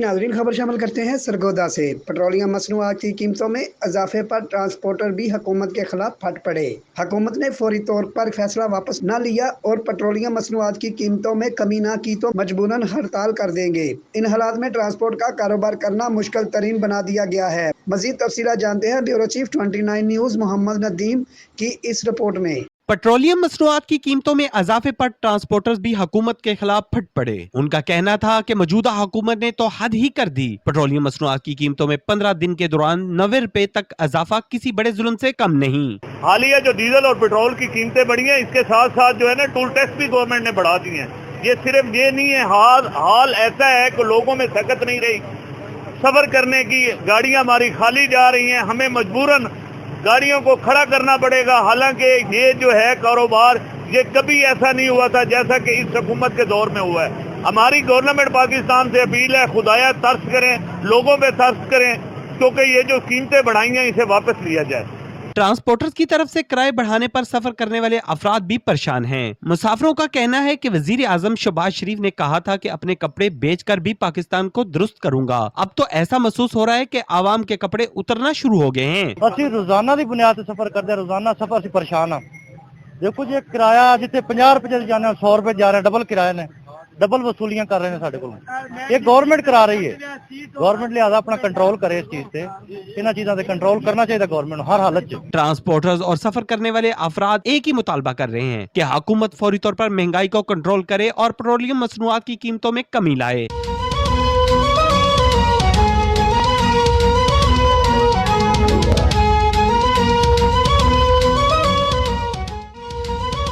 नाजरीन, खबर शामिल करते हैं सरगोदा से। पेट्रोलियम मसनूआत की कीमतों में इजाफे पर ट्रांसपोर्टर भी हुकूमत के खिलाफ फट पड़े। हुकूमत ने फौरी तौर पर फैसला वापस न लिया और पेट्रोलियम मसनूआत की कीमतों में कमी न की तो मजबूरन हड़ताल कर देंगे। इन हालात में ट्रांसपोर्ट का कारोबार करना मुश्किल तरीन बना दिया गया है। मजीद तफसीलात जानते हैं bureau chief 29 news Mohammad Nadeem की इस रिपोर्ट में। पेट्रोलियम मसनूआत की कीमतों में इजाफे पर ट्रांसपोर्टर्स भी हुकूमत के खिलाफ फट पड़े। उनका कहना था कि मौजूदा हुकूमत ने तो हद ही कर दी। पेट्रोलियम मसनूआत की कीमतों में 15 दिन के दौरान 90 रुपए तक इजाफा किसी बड़े जुल्म से कम नहीं। हालिया जो डीजल और पेट्रोल की कीमतें बढ़ी हैं, इसके साथ साथ जो है ना टोल टैक्स भी गवर्नमेंट ने बढ़ा दिए हैं। ये सिर्फ ये नहीं है, हाल ऐसा है कि लोगों में सकत नहीं रही सफर करने की। गाड़ियां हमारी खाली जा रही हैं, हमें मजबूरन गाड़ियों को खड़ा करना पड़ेगा। हालांकि ये जो है कारोबार ये कभी ऐसा नहीं हुआ था जैसा कि इस हुकूमत के दौर में हुआ है। हमारी गवर्नमेंट पाकिस्तान से अपील है, खुदाया तर्स करें, लोगों पे तर्स करें, क्योंकि ये जो कीमतें बढ़ाई हैं इसे वापस लिया जाए। ट्रांसपोर्टर्स की तरफ से किराए बढ़ाने पर सफर करने वाले अफराद भी परेशान हैं। मुसाफिरों का कहना है कि वजीर आजम शहबाज शरीफ ने कहा था कि अपने कपड़े बेचकर भी पाकिस्तान को दुरुस्त करूंगा। अब तो ऐसा महसूस हो रहा है कि आवाम के कपड़े उतरना शुरू हो गए हैं। ਅਸੀਂ ਰੋਜ਼ਾਨਾ ਦੀ ਬੁਨਿਆਦ ਤੇ ਸਫ਼ਰ ਕਰਦੇ ਹਾਂ, ਰੋਜ਼ਾਨਾ ਸਫ਼ਰ ਅਸੀਂ ਪਰੇਸ਼ਾਨ ਆ। ਦੇਖੋ ਜੀ ਕਿਰਾਇਆ ਜਿੱਥੇ 50 ਰੁਪਏ ਦੇ ਜਾਂਦੇ 100 ਰੁਪਏ ਜਾ ਰਹੇ, ਡਬਲ ਕਿਰਾਏ ਨੇ, ਡਬਲ ਵਸੂਲੀਆਂ ਕਰ ਰਹੇ ਨੇ ਸਾਡੇ ਕੋਲ। ਇਹ ਗਵਰਨਮੈਂਟ ਕਰਾ ਰਹੀ ਹੈ। गवर्नमेंट लिहाजा अपना कंट्रोल करे इस चीज से, इन चीजों से कंट्रोल करना चाहिए गवर्नमेंट हर हालत च। ट्रांसपोर्टर्स और सफर करने वाले अफराद एक ही मुतालबा कर रहे हैं कि हुकूमत फौरी तौर पर महंगाई को कंट्रोल करे और पेट्रोलियम मसनूआत की कीमतों में कमी लाए।